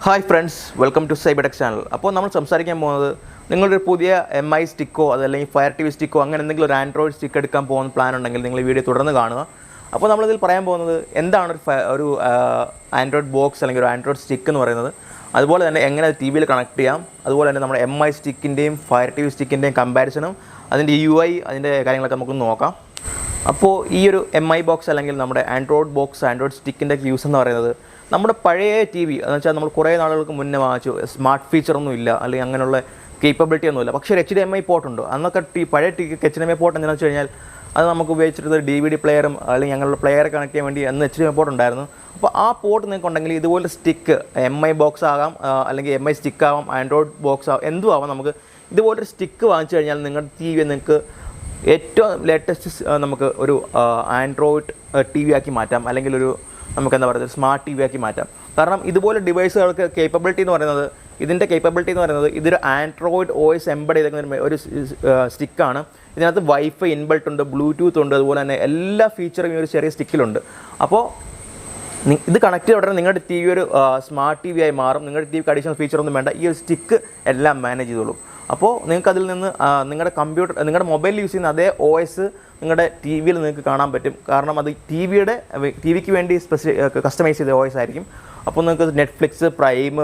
Hi friends, welcome to Cybertech channel. അപ്പോൾ നമ്മൾ സംസാരിക്കാൻ പോകുന്നത് നിങ്ങളൊരു പുതിയ MI സ്റ്റിക്കോ അതല്ലെങ്കിൽ ഫയർ TV സ്റ്റിക്കോ അങ്ങനെ എന്തെങ്കിലും ഒരു ആൻഡ്രോയിഡ് സ്റ്റിക്ക് എടുക്കാൻ പോകുന്ന പ്ലാൻ ഉണ്ടെങ്കിൽ നിങ്ങൾ ഈ വീഡിയോ തുടർന്ന് കാണുക. അപ്പോൾ നമ്മളിതിൽ പറയാൻ പോകുന്നത് എന്താണ് ഒരു ആൻഡ്രോയിഡ് ബോക്സ് അല്ലെങ്കിൽ ഒരു ആൻഡ്രോയിഡ് സ്റ്റിക്ക് എന്ന് പറയുന്നത്, അതുപോലെ തന്നെ എങ്ങനെ അത് TV കണക്ട് ചെയ്യാം, അതുപോലെ തന്നെ നമ്മുടെ MI സ്റ്റിക്കിൻ്റെയും ഫയർ TV സ്റ്റിക്കിൻ്റെയും കമ്പാരിസണും അതിൻ്റെ UI അതിൻ്റെ കാര്യങ്ങളൊക്കെ നമുക്ക് നോക്കാം. അപ്പോൾ ഈ ഒരു MI ബോക്സ് അല്ലെങ്കിൽ നമ്മുടെ ആൻഡ്രോയിഡ് ബോക്സ് ആൻഡ്രോയിഡ് സ്റ്റിക്കിൻ്റെ യൂസ് എന്ന് പറയുന്നത് നമ്മുടെ പഴയ TV എന്ന് വെച്ചാൽ നമ്മൾ കുറേ നാളുകൾക്ക് മുന്നേ വാങ്ങിച്ചു, സ്മാർട്ട് ഫീച്ചറൊന്നും ഇല്ല അല്ലെങ്കിൽ അങ്ങനെയുള്ള കേപ്പബിലിറ്റി ഒന്നുമില്ല, പക്ഷേ ഒരു HDMI പോർട്ടുണ്ട്. അന്നൊക്കെ പഴയ HDMI പോർട്ട് എന്താണെന്ന് വെച്ച് കഴിഞ്ഞാൽ അത് നമുക്ക് ഉപയോഗിച്ചിട്ട് DVD പ്ലെയറും അല്ലെങ്കിൽ ഞങ്ങളുടെ പ്ലെയർ കണക്ട് ചെയ്യാൻ വേണ്ടി അന്ന് HDMI പോർട്ട് ഉണ്ടായിരുന്നു. അപ്പോൾ ആ പോർട്ട് നിങ്ങൾക്ക് ഉണ്ടെങ്കിൽ ഇതുപോലെ സ്റ്റിക്ക് MI ബോക്സ് ആകാം അല്ലെങ്കിൽ MI സ്റ്റിക്ക് ആവാം, ആൻഡ്രോയിഡ് ബോക്സ് ആവാം, എന്തും ആവാം. നമുക്ക് ഇതുപോലൊരു സ്റ്റിക്ക് വാങ്ങിച്ചു കഴിഞ്ഞാൽ നിങ്ങളുടെ TV നിങ്ങൾക്ക് ഏറ്റവും ലേറ്റസ്റ്റ് നമുക്ക് ഒരു ആൻഡ്രോയിഡ് TV ആക്കി മാറ്റാം, അല്ലെങ്കിൽ ഒരു നമുക്ക് എന്താ പറയുക സ്മാർട്ട് TV ആക്കി മാറ്റാം. കാരണം ഇതുപോലെ ഡിവൈസുകൾക്ക് കേപ്പബിലിറ്റി എന്ന് പറയുന്നത് ഇതൊരു ആൻഡ്രോയിഡ് OS എംബഡ് ചെയ്തിരിക്കുന്ന ഒരു സ്റ്റിക്കാണ്. ഇതിനകത്ത് വൈഫൈ ഇൻബിൾട്ട് ഉണ്ട്, ബ്ലൂടൂത്ത് ഉണ്ട്, അതുപോലെ തന്നെ എല്ലാ ഫീച്ചറും ഈ ഒരു ചെറിയ സ്റ്റിക്കിലുണ്ട്. അപ്പോൾ ഇത് കണക്ട് ചെയ്ത ഉടനെ നിങ്ങളുടെ TV ഒരു സ്മാർട്ട് TV ആയി മാറും. നിങ്ങളുടെ TVക്ക് അഡീഷണൽ ഫീച്ചറൊന്നും വേണ്ട, ഈ ഒരു സ്റ്റിക്ക് എല്ലാം മാനേജ് ചെയ്തോളും. അപ്പോൾ നിങ്ങൾക്ക് അതിൽ നിന്ന് നിങ്ങളുടെ മൊബൈലിൽ യൂസ് ചെയ്യുന്ന അതേ OS നിങ്ങളുടെ TV നിങ്ങൾക്ക് കാണാൻ പറ്റും. കാരണം അത് TVക്ക് വേണ്ടി കസ്റ്റമൈസ് ചെയ്ത OS ആയിരിക്കും. അപ്പോൾ നിങ്ങൾക്ക് നെറ്റ്ഫ്ലിക്സ്, പ്രൈം,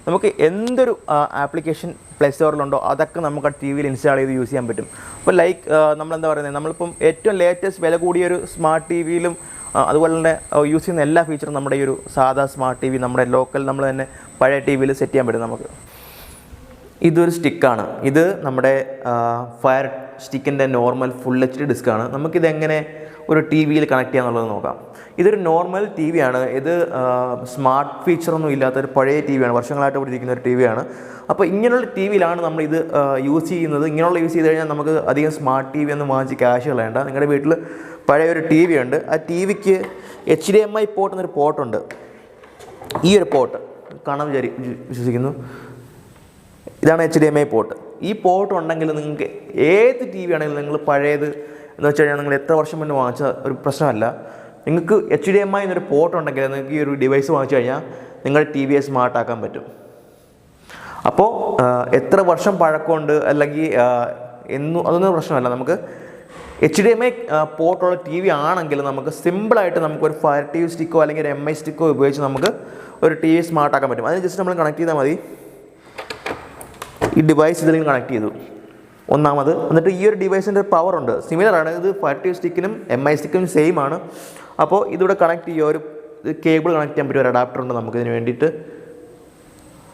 നമുക്ക് എന്തൊരു ആപ്ലിക്കേഷൻ പ്ലേ സ്റ്റോറിലുണ്ടോ അതൊക്കെ നമുക്ക് ആ TV ഇൻസ്റ്റാൾ ചെയ്ത് യൂസ് ചെയ്യാൻ പറ്റും. അപ്പോൾ നമ്മളെന്താ പറയുന്നത്, നമ്മളിപ്പം ഏറ്റവും ലേറ്റസ്റ്റ് വില കൂടിയൊരു സ്മാർട്ട് TVയിലും അതുപോലെ തന്നെ യൂസ് ചെയ്യുന്ന എല്ലാ ഫീച്ചറും നമ്മുടെ ഈ ഒരു സാധാ സ്മാർട്ട് TV നമ്മുടെ ലോക്കൽ നമ്മൾ തന്നെ പഴയ TVയിൽ സെറ്റ് ചെയ്യാൻ പറ്റും നമുക്ക്. ഇതൊരു സ്റ്റിക്കാണ്. ഇത് നമ്മുടെ ഫയർ സ്റ്റിക്കിൻ്റെ നോർമൽ ഫുൾ HD ഡിസ്ക്കാണ്. നമുക്കിതെങ്ങനെ ഒരു TVയിൽ കണക്ട് ചെയ്യാന്നുള്ളത് നോക്കാം. ഇതൊരു നോർമൽ TV ആണ്. ഇത് സ്മാർട്ട് ഫീച്ചറൊന്നും ഇല്ലാത്തൊരു പഴയ TV ആണ്, വർഷങ്ങളായിട്ട് ഇവിടെ ഇരിക്കുന്ന ഒരു TV ആണ്. അപ്പോൾ ഇങ്ങനെയുള്ള TVയിലാണ് നമ്മളിത് യൂസ് ചെയ്യുന്നത്. ഇങ്ങനെയുള്ള യൂസ് ചെയ്ത് കഴിഞ്ഞാൽ നമുക്ക് അധികം സ്മാർട്ട് TV ഒന്നും വാങ്ങിച്ച് ക്യാഷ് കളയണ്ട. നിങ്ങളുടെ വീട്ടിൽ പഴയ ഒരു TV ഉണ്ട്, ആ TVക്ക് HDMI പോർട്ട് എന്നൊരു പോർട്ടുണ്ട്. ഈ ഒരു പോർട്ട് കാണാൻ വിശ്വസിക്കുന്നു, ഇതാണ് HDMI പോർട്ട്. ഈ പോർട്ട് ഉണ്ടെങ്കിൽ നിങ്ങൾക്ക് ഏത് TV ആണെങ്കിലും നിങ്ങൾ പഴയത് എന്ന് വെച്ച് കഴിഞ്ഞാൽ നിങ്ങൾ എത്ര വർഷം മുന്നേ വാങ്ങിച്ച ഒരു പ്രശ്നമല്ല. നിങ്ങൾക്ക് HDMI എന്നൊരു പോർട്ട് ഉണ്ടെങ്കിൽ നിങ്ങൾക്ക് ഈ ഒരു ഡിവൈസ് വാങ്ങിച്ചു കഴിഞ്ഞാൽ നിങ്ങളുടെ TVയെ സ്മാർട്ടാക്കാൻ പറ്റും. അപ്പോൾ എത്ര വർഷം പഴക്കമുണ്ട് അല്ലെങ്കിൽ അതൊന്നും പ്രശ്നമല്ല. നമുക്ക് HDMI പോർട്ടുള്ള TV ആണെങ്കിൽ നമുക്ക് സിമ്പിളായിട്ട് നമുക്കൊരു ഫയർ TV സ്റ്റിക്കോ അല്ലെങ്കിൽ ഒരു MI സ്റ്റിക്കോ ഉപയോഗിച്ച് നമുക്ക് ഒരു TV സ്മാർട്ടാക്കാൻ പറ്റും. അതിന് ജസ്റ്റ് നമ്മൾ കണക്ട് ചെയ്താൽ മതി. ഈ ഡിവൈസ് ഇതിലേക്ക് കണക്ട് ചെയ്തു ഒന്നാമത്. എന്നിട്ട് ഈ ഒരു ഡിവൈസിൻ്റെ പവറുണ്ട്, സിമിലറാണ്. ഇത് ഫയർ TV സ്റ്റിക്കിനും MI സ്റ്റിക്കിനും സെയിം ആണ്. അപ്പോൾ ഇതിവിടെ കണക്ട് ചെയ്യുക, ഒരു കേബിൾ കണക്ട് ചെയ്യാൻ പറ്റിയ ഒരു അഡാപ്റ്റർ ഉണ്ട് നമുക്ക് ഇതിന് വേണ്ടിയിട്ട്,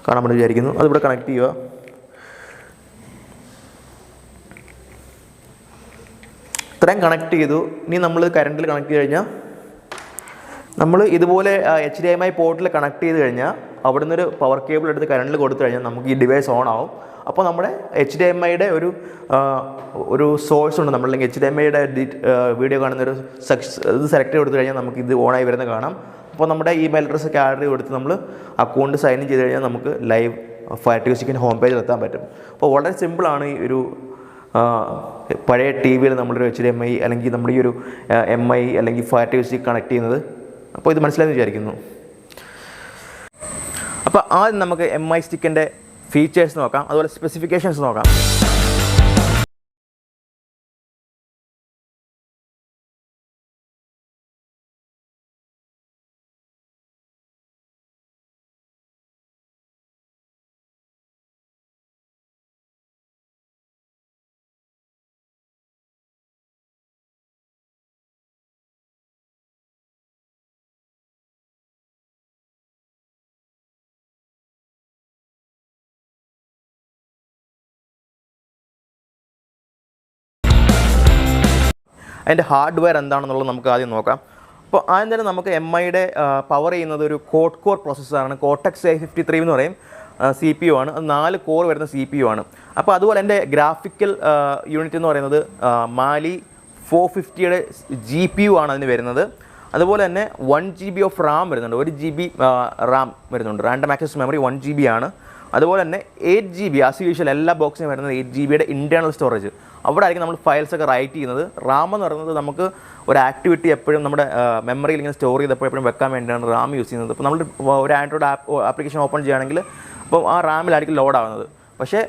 കാണാൻ വേണ്ടി വിചാരിക്കുന്നു. അതിവിടെ കണക്ട് ചെയ്യുക. ഇത്രയും കണക്ട് ചെയ്തു. ഇനി നമ്മൾ കറണ്ടിൽ കണക്ട് ചെയ്ത് കഴിഞ്ഞാൽ നമ്മൾ ഇതുപോലെ HDMI പോർട്ടിൽ കണക്ട് ചെയ്ത് കഴിഞ്ഞാൽ അവിടെ നിന്നൊരു പവർ കേബിൾ എടുത്ത് കറണ്ടിൽ കൊടുത്തു കഴിഞ്ഞാൽ നമുക്ക് ഈ ഡിവൈസ് ഓൺ ആവും. അപ്പോൾ നമ്മുടെ HDMIയുടെ ഒരു സോഴ്സ് ഉണ്ട്, നമ്മളല്ലെങ്കിൽ HDMIയുടെ വീഡിയോ കാണുന്നൊരു ഇത് സെലക്ട് ചെയ്ത് കൊടുത്തു കഴിഞ്ഞാൽ നമുക്ക് ഇത് ഓണായി വരുന്നത് കാണാം. അപ്പോൾ നമ്മുടെ ഇമെയിൽ അഡ്രസ്സ് ഒക്കെ ആഡ് ചെയ്ത് കൊടുത്ത് നമ്മൾ അക്കൗണ്ട് സൈൻ ഇൻ ചെയ്ത് കഴിഞ്ഞാൽ നമുക്ക് ലൈവ് ഫയർ TV സ്റ്റിക്കിൻ്റെ ഹോം പേജിൽ എത്താൻ പറ്റും. അപ്പോൾ വളരെ സിമ്പിളാണ് ഈ ഒരു പഴയ TVയിൽ നമ്മളൊരു HDMI അല്ലെങ്കിൽ നമ്മുടെ ഈ ഒരു MI അല്ലെങ്കിൽ ഫയർ TV സ്റ്റിക്ക് കണക്ട് ചെയ്യുന്നത്. അപ്പോൾ ഇത് മനസ്സിലായെന്ന് വിചാരിക്കുന്നു. അപ്പോൾ ആദ്യം നമുക്ക് MI സ്റ്റിക്കിൻ്റെ ഫീച്ചേഴ്സ് നോക്കാം, അതുപോലെ സ്പെസിഫിക്കേഷൻസ് നോക്കാം. അതിൻ്റെ ഹാർഡ്വെയർ എന്താണെന്നുള്ളത് നമുക്ക് ആദ്യം നോക്കാം. അപ്പോൾ ആദ്യം തന്നെ നമുക്ക് MIയുടെ പവർ ചെയ്യുന്നത് ഒരു ക്വാഡ് കോർ പ്രോസസ്സറാണ്. Cortex A53 എന്ന് പറയും, CPU ആണ്. അത് 4 കോർ വരുന്ന CPU ആണ്. അപ്പോൾ അതുപോലെ എൻ്റെ ഗ്രാഫിക്കൽ യൂണിറ്റ് എന്ന് പറയുന്നത് Mali 450യുടെ GPU ആണ് അതിന് വരുന്നത്. അതുപോലെ തന്നെ 1 GB ഓഫ് റാം വരുന്നുണ്ട്, 1 GB റാം വരുന്നുണ്ട്. റാൻഡം ആക്സസ് മെമ്മറി 1 GB ആണ്. അതുപോലെ തന്നെ 8 GB ആസ് യൂഷ്വൽ എല്ലാ ബോക്സിനും വരുന്നത് 8 GB ഇൻറ്റേർണൽ സ്റ്റോറേജ്. അവിടെ ആയിരിക്കും നമ്മൾ ഫയൽസൊക്കെ റൈറ്റ് ചെയ്യുന്നത്. റാം എന്ന് പറയുന്നത് നമുക്ക് ഒരു ആക്ടിവിറ്റി എപ്പോഴും നമ്മുടെ മെമ്മറിയിൽ ഇങ്ങനെ സ്റ്റോർ ചെയ്തപ്പോൾ എപ്പോഴും വെക്കാൻ വേണ്ടിയാണ് റാം യൂസ് ചെയ്യുന്നത്. അപ്പോൾ നമ്മൾ ഒരു ആൻഡ്രോയിഡ് ആപ്ലിക്കേഷൻ ഓപ്പൺ ചെയ്യുകയാണെങ്കിൽ അപ്പോൾ ആ റാമിലായിരിക്കും ലോഡ് ആവുന്നത്. പക്ഷേ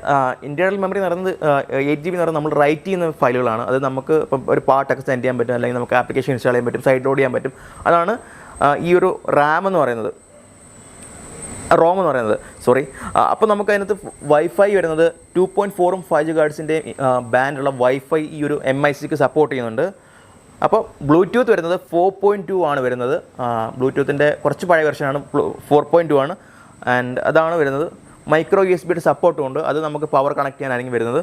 ഇൻറ്റേർണൽ മെമ്മറി എന്ന് പറയുന്നത് 8 GB എന്ന് പറയുന്നത് നമ്മൾ റൈറ്റ് ചെയ്യുന്ന ഫയലുകളാണ്. അത് നമുക്ക് ഇപ്പം ഒരു പാട്ടൊക്കെ സെൻഡ് ചെയ്യാൻ പറ്റും, അല്ലെങ്കിൽ നമുക്ക് ആപ്ലിക്കേഷൻ ഇൻസ്റ്റാൾ ചെയ്യാൻ പറ്റും, സൈഡ് ലോഡ് ചെയ്യാൻ പറ്റും. അതാണ് ഈ ഒരു റാം എന്ന് പറയുന്നത്, റോം എന്ന് പറയുന്നത്. അപ്പോൾ നമുക്ക് അതിനകത്ത് വൈഫൈ വരുന്നത് 2.4 5 GHz ബാൻഡുള്ള വൈഫൈ ഈ ഒരു MI6 സപ്പോർട്ട് ചെയ്യുന്നുണ്ട്. അപ്പോൾ ബ്ലൂടൂത്ത് വരുന്നത് 4.2 ആണ് വരുന്നത്. ബ്ലൂടൂത്തിൻ്റെ കുറച്ച് പഴയ വെർഷനാണ്, 4.2 ആണ്. ആൻഡ് അതാണ് വരുന്നത്. മൈക്രോ USB സപ്പോർട്ടും ഉണ്ട്, അത് നമുക്ക് പവർ കണക്ട് ചെയ്യാനായിരിക്കും വരുന്നത്.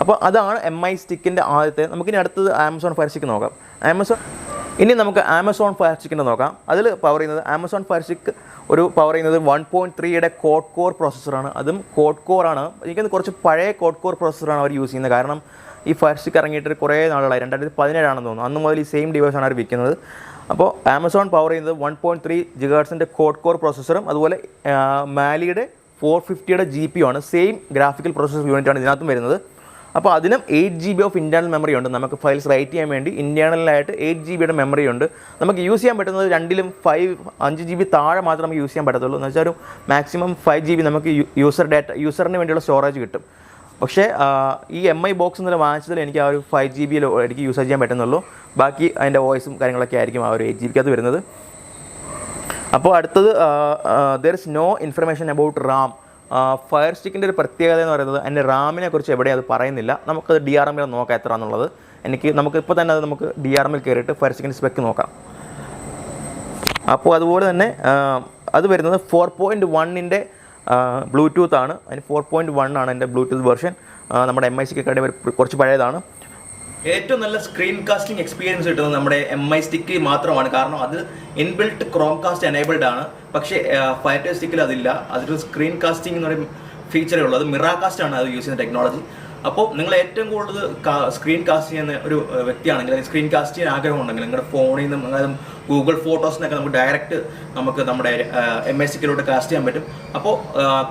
അപ്പോൾ അതാണ് MI സ്റ്റിക്കിൻ്റെ ആദ്യത്തെ. നമുക്കിനി അടുത്തത് ആമസോൺ ഫയർ സ്റ്റിക്ക് നോക്കാം. ഇനി നമുക്ക് ആമസോൺ ഫയർ സ്റ്റിക്കിൻ്റെ നോക്കാം. അതിൽ പവർ ചെയ്യുന്നത് ആമസോൺ ഫയർ സ്റ്റിക്ക് ഒരു പവർ ചെയ്യുന്നത് 1.3 കോഡ് കോർ പ്രോസസ്സറാണ്. അതും കോഡ് കോറാണ്. എനിക്കത് കുറച്ച് പഴയ കോഡ് കോർ പ്രോസസ്സറാണ് അവർ യൂസ് ചെയ്യുന്നത്. കാരണം ഈ ഫയർ സ്റ്റിക്ക് ഇറങ്ങിയിട്ട് കുറേ നാളുകളായി, 2017 ആണെന്ന് തോന്നുന്നു. അന്ന് മുതൽ ഈ സെയിം ഡിവൈസാണ് അവർ വിൽക്കുന്നത്. അപ്പോൾ ആമസോൺ പവർ ചെയ്യുന്നത് 1.3 GHz കോഡ് കോർ പ്രോസസ്സറും അതുപോലെ മാലിയുടെ 450 GPU ആണ്. സെയിം ഗ്രാഫിക്കൽ പ്രോസസ്സർ യൂണിറ്റാണ് ഇതിനകത്തും വരുന്നത്. അപ്പോൾ അതിനും 8 GB ഓഫ് ഇൻറ്റേർണൽ മെമ്മറി ഉണ്ട്. നമുക്ക് ഫയൽസ് റൈറ്റ് ചെയ്യാൻ വേണ്ടി ഇൻറ്റേർണലായിട്ട് 8 GB മെമ്മറി ഉണ്ട്. നമുക്ക് യൂസ് ചെയ്യാൻ പറ്റുന്നത് രണ്ടിലും 5 GB താഴെ മാത്രമേ നമുക്ക് യൂസ് ചെയ്യാൻ പറ്റത്തുള്ളൂ. എന്ന് വെച്ചാൽ ഒരു മാക്സിമം 5 GB നമുക്ക് യൂസറിന് വേണ്ടിയുള്ള സ്റ്റോറേജ് കിട്ടും. പക്ഷേ ഈ MI ബോക്സ് എന്നല്ല വാങ്ങിച്ചതിൽ എനിക്ക് ആ ഒരു 5 GB എനിക്ക് യൂസ് ചെയ്യാൻ പറ്റുന്നുള്ളൂ. ബാക്കി അതിൻ്റെ വോയിസും കാര്യങ്ങളൊക്കെ ആയിരിക്കും ആ ഒരു 8 GB അത് വരുന്നത്. അപ്പോൾ അടുത്തത് there is no information about RAM. Fire സ്റ്റിക്കിൻ്റെ ഒരു പ്രത്യേകത എന്ന് പറയുന്നത് അതിൻ്റെ റാമിനെ കുറിച്ച് എവിടെയും അത് പറയുന്നില്ല. നമുക്കത് DRMൽ നോക്കാം എത്ര എന്നുള്ളത്. നമുക്കിപ്പോൾ തന്നെ അത് നമുക്ക് DRMൽ കയറിയിട്ട് ഫയർ സ്റ്റിക്കിൻ്റെ സ്പെക്ക് നോക്കാം. അപ്പോൾ അതുപോലെ തന്നെ അത് വരുന്നത് 4.1 ബ്ലൂടൂത്ത് ആണ്. അതിന് 4.1 ആണ് എൻ്റെ ബ്ലൂടൂത്ത് വെർഷൻ. നമ്മുടെ MI സ്റ്റിക്കൊക്കെ കുറച്ച് പഴയതാണ്. ഏറ്റവും നല്ല സ്ക്രീൻ കാസ്റ്റിംഗ് എക്സ്പീരിയൻസ് കിട്ടുന്നത് നമ്മുടെ MI സ്റ്റിക്ക് മാത്രമാണ്. കാരണം അത് ഇൻബിൽട്ട് ക്രോം കാസ്റ്റ് എനേബിൾഡ് ആണ്. പക്ഷേ ഫയർ സ്റ്റിക്കിൽ അതില്ല. അതൊരു സ്ക്രീൻ കാസ്റ്റിംഗ് എന്ന് പറയും ഫീച്ചറേ ഉള്ളൂ. അത് മിറർ കാസ്റ്റ് ആണ് അത് യൂസ് ചെയ്യുന്ന ടെക്നോളജി. അപ്പോൾ നിങ്ങൾ ഏറ്റവും കൂടുതൽ സ്ക്രീൻ കാസ്റ്റ് ചെയ്യുന്ന ഒരു വ്യക്തിയാണെങ്കിൽ, അല്ലെങ്കിൽ സ്ക്രീൻ കാസ്റ്റ് ചെയ്യാൻ ആഗ്രഹം ഉണ്ടെങ്കിൽ നിങ്ങളുടെ ഫോണിൽ നിന്നും അതായത് ഗൂഗിൾ ഫോട്ടോസിനൊക്കെ നമുക്ക് ഡയറക്റ്റ് നമ്മുടെ MI സ്റ്റിക്കിലൂടെ കാസ്റ്റ് ചെയ്യാൻ പറ്റും. അപ്പോൾ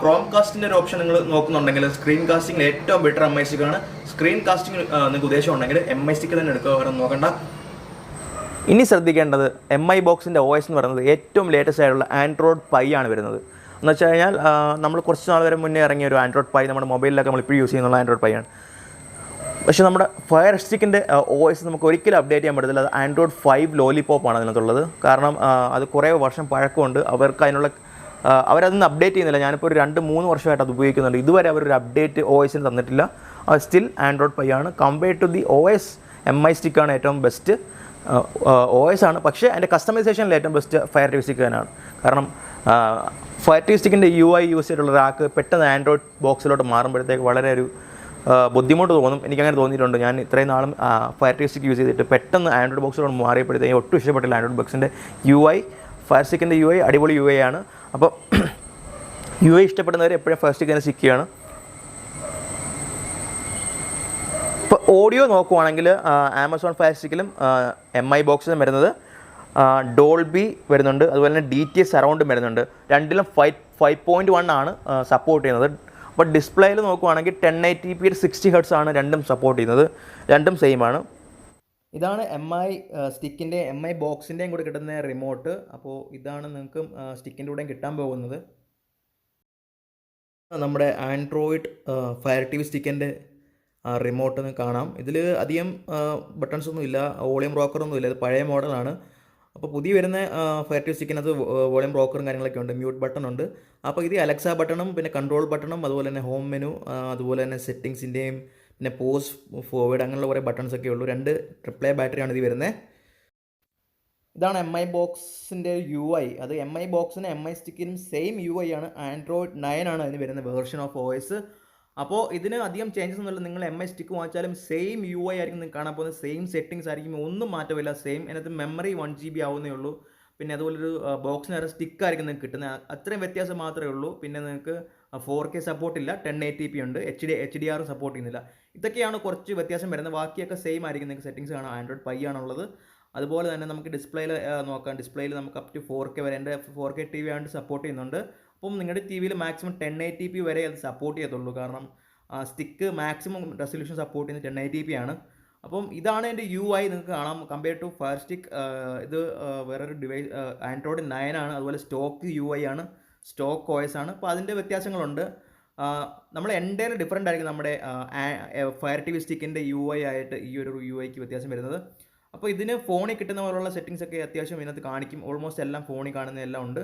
ക്രോം കാസ്റ്റിൻ്റെ ഒരു ഓപ്ഷൻ നിങ്ങൾ നോക്കുന്നുണ്ടെങ്കിൽ സ്ക്രീൻ കാസ്റ്റിംഗിൽ ഏറ്റവും ബെറ്റർ MI സ്റ്റിക്കാണ്. സ്ക്രീൻ കാസ്റ്റിംഗ് നിങ്ങൾക്ക് ഉദ്ദേശം ഉണ്ടെങ്കിൽ MI സ്റ്റിക്ക് തന്നെ എടുക്കുക, വേറെ നോക്കണ്ട. ഇനി ശ്രദ്ധിക്കേണ്ടത് MI ബോക്സിൻ്റെ OS എന്ന് പറയുന്നത് ഏറ്റവും ലേറ്റസ്റ്റ് ആയിട്ടുള്ള ആൻഡ്രോയിഡ് പൈ ആണ് വരുന്നത്. എന്ന് വെച്ച് കഴിഞ്ഞാൽ നമ്മൾ കുറച്ച് നാൾ വരെ മുന്നേ ഇറങ്ങിയ ഒരു ആൻഡ്രോയിഡ് പൈ നമ്മുടെ മൊബൈലിലൊക്കെ നമ്മൾ ഇപ്പോൾ യൂസ് ചെയ്യുന്നുള്ള ആൻഡ്രോയിഡ് പൈ ആണ്. പക്ഷേ നമ്മുടെ ഫയർ സ്റ്റിക്കിൻ്റെ OS നമുക്ക് ഒരിക്കലും അപ്ഡേറ്റ് ചെയ്യാൻ പറ്റത്തില്ല. അത് ആൻഡ്രോയിഡ് 5 ലോലിപോപ്പ് ആണ് അതിനകത്തുള്ളത്. കാരണം അത് കുറേ വർഷം പഴക്കമുണ്ട്. അവർക്ക് അതിനുള്ള അവരതൊന്നും അപ്ഡേറ്റ് ചെയ്യുന്നില്ല. ഞാനിപ്പോൾ ഒരു 2-3 വർഷമായിട്ട് അത് ഉപയോഗിക്കുന്നുണ്ട്. ഇതുവരെ അവരൊരു അപ്ഡേറ്റ് OSന് തന്നിട്ടില്ല. അത് സ്റ്റിൽ ആൻഡ്രോയിഡ് പൈ ആണ്. Compared to the OS MI സ്റ്റിക്കാണ് ഏറ്റവും ബെസ്റ്റ് OS ആണ്. പക്ഷേ അതിൻ്റെ കസ്റ്റമൈസേഷനിൽ ഏറ്റവും ബെസ്റ്റ് ഫയർ ടി സ്റ്റിക്ക് തന്നെയാണ്. കാരണം ഫയർ ടി സ്റ്റിക്കിൻ്റെ UI യൂസ് ചെയ്തിട്ടുള്ള ഒരാൾക്ക് പെട്ടെന്ന് ആൻഡ്രോയിഡ് ബോക്സിലോട്ട് മാറുമ്പോഴത്തേക്ക് വളരെ ഒരു ബുദ്ധിമുട്ട് തോന്നും. എനിക്കങ്ങനെ തോന്നിയിട്ടുണ്ട്. ഞാൻ ഇത്രയും നാളും ഫയർ ടി സ്റ്റിക്ക് യൂസ് ചെയ്തിട്ട് പെട്ടെന്ന് ആൻഡ്രോയിഡ് ബോക്സിലോട്ട് മാറിയപ്പോഴത്തേക്ക് ഒട്ടും ഇഷ്ടപ്പെട്ടില്ല ആൻഡ്രോയിഡ് ബോക്സിൻ്റെ UI. ഫയർ സ്റ്റിക്കിൻ്റെ UI അടിപൊളി UI ആണ്. അപ്പോൾ UI ഇഷ്ടപ്പെടുന്നവർ എപ്പോഴും ഫയർ സ്റ്റിക്ക് തന്നെ സ്റ്റിക്ക് ചെയ്യാണ്. ഇപ്പോൾ ഓഡിയോ നോക്കുവാണെങ്കിൽ ആമസോൺ ഫയർ സ്റ്റിക്കിലും MI ബോക്സിലും വരുന്നത് ഡോൾബി വരുന്നുണ്ട്, അതുപോലെ തന്നെ DTS സറൗണ്ടും വരുന്നുണ്ട്. രണ്ടിലും 5.1 ആണ് സപ്പോർട്ട് ചെയ്യുന്നത്. അപ്പോൾ ഡിസ്പ്ലേയിൽ നോക്കുവാണെങ്കിൽ 1080p 60 Hz ആണ് രണ്ടും സപ്പോർട്ട് ചെയ്യുന്നത്. രണ്ടും സെയിം ആണ്. ഇതാണ് MI സ്റ്റിക്കിൻ്റെ MI ബോക്സിൻ്റെയും കൂടെ കിട്ടുന്ന റിമോട്ട്. അപ്പോൾ ഇതാണ് നിങ്ങൾക്ക് സ്റ്റിക്കിൻ്റെ കൂടെയും കിട്ടാൻ പോകുന്നത്. നമ്മുടെ ആൻഡ്രോയിഡ് ഫയർ ടി വി സ്റ്റിക്കിൻ്റെ റിമോട്ട് കാണാം. ഇതിൽ അധികം ബട്ടൺസ് ഒന്നും ഇല്ല, വോളിയം റോക്കറൊന്നും ഇല്ല. ഇത് പഴയ മോഡലാണ്. അപ്പോൾ പുതിയ വരുന്ന ഫയർ ടി വി സ്റ്റിക്കിനകത്ത് വോളിയം റോക്കറും കാര്യങ്ങളൊക്കെ ഉണ്ട്, മ്യൂട്ട് ബട്ടൺ ഉണ്ട്. അപ്പോൾ ഇത് അലക്സ ബട്ടണും പിന്നെ കൺട്രോൾ ബട്ടണും അതുപോലെ തന്നെ ഹോം മെനു, അതുപോലെ തന്നെ സെറ്റിങ്സിൻ്റെയും പിന്നെ പോസ് ഫോർവേഡ് അങ്ങനെയുള്ള കുറേ ബട്ടൺസ് ഒക്കെ ഉള്ളൂ. 2 AAA ബാറ്ററിയാണ് ഇത് വരുന്നത്. ഇതാണ് MI ബോക്സിൻ്റെ UI. അത് MI ബോക്സിന് MI സ്റ്റിക്കിനും സെയിം UI ആണ്. ആൻഡ്രോയിഡ് 9 ആണ് അതിന് വരുന്ന വേർഷൻ ഓഫ് OS. അപ്പോൾ ഇതിന് അധികം ചേഞ്ചസ് ഒന്നുമില്ല. നിങ്ങൾ MI സ്റ്റിക്ക് വാങ്ങിച്ചാലും സെയിം UI ആയിരിക്കും നിങ്ങൾക്ക് കാണാൻ പോകുന്നത്. സെയിം സെറ്റിങ്സ് ആയിരിക്കും, ഒന്നും മാറ്റമില്ല. സെയിം. അതിനകത്ത് മെമ്മറി 1 GB ആവുന്നേ ഉള്ളൂ. പിന്നെ അതുപോലൊരു ബോക്സിനകത്ത് സ്റ്റിക്കായിരിക്കും നിങ്ങൾക്ക് കിട്ടുന്നത്. അത്രയും വ്യത്യാസം മാത്രമേ ഉള്ളൂ. പിന്നെ നിങ്ങൾക്ക് 4K സപ്പോർട്ടില്ല, 1080p ഉണ്ട്, HDR സപ്പോർട്ട് ചെയ്യുന്നില്ല. ഇതൊക്കെയാണ് കുറച്ച് വ്യത്യാസം വരുന്നത്. ബാക്കിയൊക്കെ സെയിം ആയിരിക്കും. നിങ്ങൾക്ക് സെറ്റിങ്സ് കാണാം. ആൻഡ്രോയിഡ് പൈ ആണുള്ളത്. അതുപോലെ തന്നെ നമുക്ക് ഡിസ്പ്ലേയിൽ നോക്കാം. ഡിസ്പ്ലേയിൽ നമുക്ക് അപ് ടു 4K വരെ, എൻ്റെ 4K TV ആയിട്ട് സപ്പോർട്ട് ചെയ്യുന്നുണ്ട്. അപ്പം നിങ്ങളുടെ ടി വിയിൽ മാക്സിമം 1080p വരെ അത് സപ്പോർട്ട് ചെയ്യത്തുള്ളൂ. കാരണം സ്റ്റിക്ക് മാക്സിമം റെസൊല്യൂഷൻ സപ്പോർട്ട് ചെയ്യുന്നത് 1080p ആണ്. അപ്പം ഇതാണ് എൻ്റെ UI. നിങ്ങൾക്ക് കാണാം കമ്പയർ ടു ഫയർ സ്റ്റിക്ക്. ഇത് വേറൊരു ഡിവൈസ് ആൻഡ്രോയിഡ് 9 ആണ്. അതുപോലെ സ്റ്റോക്ക് UI ആണ്, സ്റ്റോക്ക് OS ആണ്. അപ്പോൾ അതിൻ്റെ വ്യത്യാസങ്ങളുണ്ട്. നമ്മൾ എൻ്റെ ഡിഫറൻ്റ് ആയിരിക്കും നമ്മുടെ ഫയർ TV സ്റ്റിക്കിൻ്റെ UI ആയിട്ട് ഈ ഒരു UIക്ക് വ്യത്യാസം വരുന്നത്. അപ്പോൾ ഇതിന് ഫോണിൽ കിട്ടുന്ന പോലുള്ള സെറ്റിങ്സ് ഒക്കെ അത്യാവശ്യം ഇതിനകത്ത് കാണിക്കും. ഓൾമോസ്റ്റ് എല്ലാം ഫോണിൽ കാണുന്ന എല്ലാം ഉണ്ട്.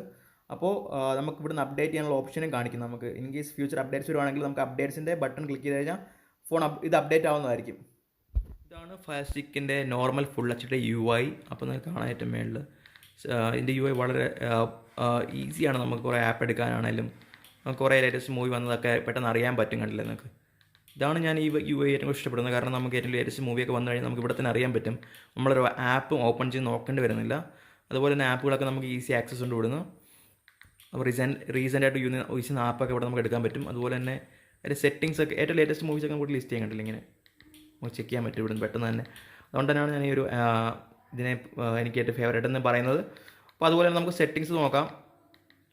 അപ്പോൾ നമുക്ക് ഇവിടുന്ന് അപ്ഡേറ്റ് ചെയ്യാനുള്ള ഓപ്ഷനും കാണിക്കും. നമുക്ക് ഇൻ കേസ് ഫ്യൂച്ചർ അപ്ഡേറ്റ്സ് വരുവാണെങ്കിൽ നമുക്ക് അപ്ഡേറ്റ്സിൻ്റെ ബട്ടൺ ക്ലിക്ക് ചെയ്ത് കഴിഞ്ഞാൽ ഫോൺ ഇത് അപ്ഡേറ്റ് ആവുന്നതായിരിക്കും. ഇതാണ് ഫയർ സ്റ്റിക്കിൻ്റെ നോർമൽ ഫുൾ HD UI. അപ്പോൾ നിങ്ങൾക്ക് കാണാൻ ഏറ്റവും മേളിൽ ഇതിൻ്റെ UI വളരെ ഈസിയാണ്. നമുക്ക് കുറേ ആപ്പ് എടുക്കാനാണെങ്കിലും കുറേ ലേറ്റസ്റ്റ് മൂവി വന്നതൊക്കെ പെട്ടെന്ന് അറിയാൻ പറ്റും. കണ്ടില്ലേ നിങ്ങൾക്ക്? ഇതാണ് ഞാൻ ഈ UI ഏറ്റവും ഇഷ്ടപ്പെടുന്നത്. കാരണം നമുക്ക് ഏറ്റവും ലേറ്റസ്റ്റ് മൂവിയൊക്കെ വന്നു കഴിഞ്ഞാൽ നമുക്ക് ഇവിടെ തന്നെ അറിയാൻ പറ്റും. നമ്മളൊരു ആപ്പും ഓപ്പൺ ചെയ്ത് നോക്കേണ്ടി വരുന്നില്ല. അതുപോലെ തന്നെ ആപ്പുകളൊക്കെ നമുക്ക് ഈസി ആക്സസ് കൊണ്ട് വിടുന്നു. അപ്പോൾ റീസെൻ്റായിട്ട് യൂസ് ചെയ്യുന്ന ആപ്പൊക്കെ ഇവിടെ നമുക്ക് എടുക്കാൻ പറ്റും. അതുപോലെ തന്നെ അതിൻ്റെ സെറ്റിങ്സ് ഒക്കെ ഏറ്റവും ലേറ്റസ്റ്റ് മൂവീസൊക്കെ നമുക്ക് ലിസ്റ്റ് ചെയ്യാൻ കണ്ടില്ല, ഇങ്ങനെ നമുക്ക് ചെക്ക് ചെയ്യാൻ പറ്റും ഇവിടുന്ന് പെട്ടെന്ന് തന്നെ. അതുകൊണ്ട് തന്നെയാണ് ഞാൻ ഈ ഒരു ഇതിനെ എനിക്ക് ഏറ്റവും ഫേവറേറ്റ് എന്ന് പറയുന്നത്. അപ്പോൾ അതുപോലെ തന്നെ നമുക്ക് സെറ്റിങ്സ് നോക്കാം.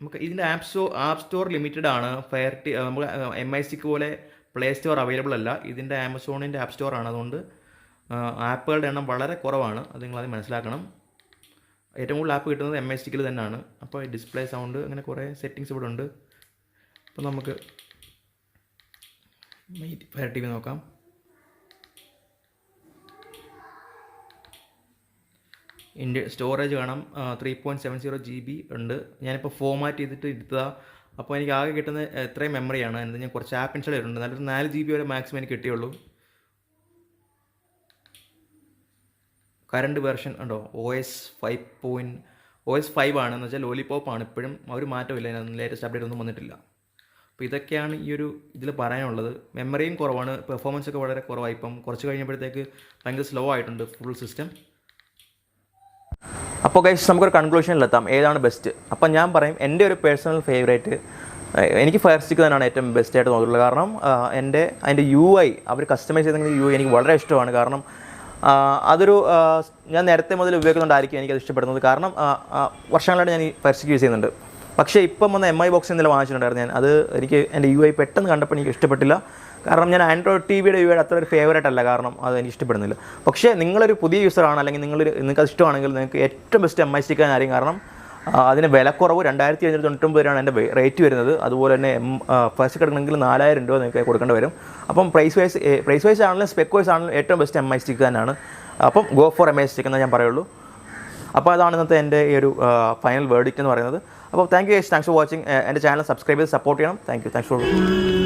നമുക്ക് ഇതിൻ്റെ ആപ്പ് സ്റ്റോർ ലിമിറ്റഡ് ആണ്. നമുക്ക് MI സ്റ്റിക്ക് പോലെ പ്ലേ സ്റ്റോർ അവൈലബിൾ അല്ല. ഇതിൻ്റെ ആമസോണിൻ്റെ ആപ്പ് സ്റ്റോറാണ്. അതുകൊണ്ട് ആപ്പുകളുടെ എണ്ണം വളരെ കുറവാണ്. അത് നിങ്ങളത് മനസ്സിലാക്കണം. ഏറ്റവും കൂടുതൽ ആപ്പ് കിട്ടുന്നത് MI സ്റ്റിക്കിൽ തന്നെയാണ്. അപ്പോൾ ഡിസ്പ്ലേ, സൗണ്ട്, അങ്ങനെ കുറേ സെറ്റിങ്സ് ഇവിടെ ഉണ്ട്. അപ്പോൾ നമുക്ക് ഫയർ TV നോക്കാം. സ്റ്റോറേജ് കാണാം, 3.70 GB ഉണ്ട്. ഞാനിപ്പോൾ ഫോമാറ്റ് ചെയ്തിട്ട് എടുത്തതാണ്. അപ്പോൾ എനിക്ക് ആകെ കിട്ടുന്ന എത്രയും മെമ്മറിയാണ്. എന്നിട്ട് ഞാൻ കുറച്ച് ആപ്പ് ഇൻസ്റ്റാൾ ചെയ്തിട്ടുണ്ട്. നല്ലൊരു 4 GB വരെ മാക്സിമം എനിക്ക് കിട്ടിയുള്ളൂ. കറണ്ട് വെർഷൻ ഉണ്ടോ? OS 5 ആണെന്ന് വെച്ചാൽ ലോലിപോപ്പ് ആണ്. ഇപ്പോഴും ഒരു മാറ്റമില്ല. അതിനകത്ത് ലേറ്റസ്റ്റ് അപ്ഡേറ്റ് ഒന്നും വന്നിട്ടില്ല. അപ്പോൾ ഇതൊക്കെയാണ് ഈ ഒരു ഇതിൽ പറയാനുള്ളത്. മെമ്മറിയും കുറവാണ്, പെർഫോമൻസ് ഒക്കെ വളരെ കുറവായി. ഇപ്പം കുറച്ച് കഴിഞ്ഞപ്പോഴത്തേക്ക് ഭയങ്കര സ്ലോ ആയിട്ടുണ്ട് ഫുൾ സിസ്റ്റം. അപ്പോൾ ഗൈസ് നമുക്കൊരു കൺക്ലൂഷനിലെത്താം ഏതാണ് ബെസ്റ്റ്. അപ്പം ഞാൻ പറയും എൻ്റെ ഒരു പേഴ്സണൽ ഫേവറേറ്റ് എനിക്ക് ഫയർ സ്റ്റിക്ക് തന്നെയാണ് ഏറ്റവും ബെസ്റ്റായിട്ട് തോന്നിയിട്ടുള്ളത്. കാരണം അതിൻ്റെ UI അവർ കസ്റ്റമൈസ് ചെയ്തെങ്കിൽ UI എനിക്ക് വളരെ ഇഷ്ടമാണ്. കാരണം അതൊരു ഞാൻ നേരത്തെ മുതൽ ഉപയോഗിക്കുന്നുണ്ടായിരിക്കും എനിക്കത് ഇഷ്ടപ്പെടുന്നത്. കാരണം വർഷങ്ങളായിട്ട് ഞാൻ ഈ ഫയർ സ്റ്റിക്ക് യൂസ് ചെയ്യുന്നുണ്ട്. പക്ഷേ ഇപ്പം വന്ന MI ബോക്സിൽ നിന്നെല്ലാം വാങ്ങിച്ചിട്ടുണ്ടായിരുന്നു ഞാൻ. അത് എനിക്ക് എൻ്റെ UI പെട്ടെന്ന് കണ്ടപ്പോൾ എനിക്ക് ഇഷ്ടപ്പെട്ടില്ല. കാരണം ഞാൻ ആൻഡ്രോയിഡ് TVയുടെ UI അത്ര ഒരു ഫേവറേറ്റ് അല്ല. കാരണം അത് എനിക്ക് ഇഷ്ടപ്പെടുന്നില്ല. പക്ഷേ നിങ്ങളൊരു പുതിയ യൂസറാണ്, അല്ലെങ്കിൽ നിങ്ങൾക്ക് അത് ഇഷ്ടമാണെങ്കിൽ നിങ്ങൾക്ക് ഏറ്റവും ബെസ്റ്റ് MI സ്റ്റിക്ക് ആയിരിക്കും. കാരണം അതിന് വിലക്കുറവ് 2799 രൂപയാണ് എൻ്റെ റേറ്റ് വരുന്നത്. അതുപോലെ തന്നെ ഫയർ സ്റ്റിക്ക് എടുക്കണമെങ്കിൽ 4000 രൂപ നിങ്ങൾക്ക് കൊടുക്കേണ്ടി വരും. അപ്പം പ്രൈസ് വൈസ് ആണെങ്കിലും സ്പെക്ക് വൈസ് ആണെങ്കിലും ഏറ്റവും ബെസ്റ്റ് MI സ്റ്റിക്ക് തന്നെയാണ്. അപ്പം ഗോ ഫോർ MI സ്റ്റിക്ക് എന്നേ ഞാൻ പറയുള്ളൂ. അപ്പോൾ അതാണ് ഇന്നത്തെ എൻ്റെ ഈ ഒരു ഫൈനൽ വേർഡിക്റ്റ് എന്ന് പറയുന്നത്. അപ്പോൾ താങ്ക്സ് ഫോർ വാച്ചിങ്. എൻ്റെ ചാനൽ സബ്സ്ക്രൈബ് ചെയ്ത് സപ്പോർട്ട് ചെയ്യണം. Thanks for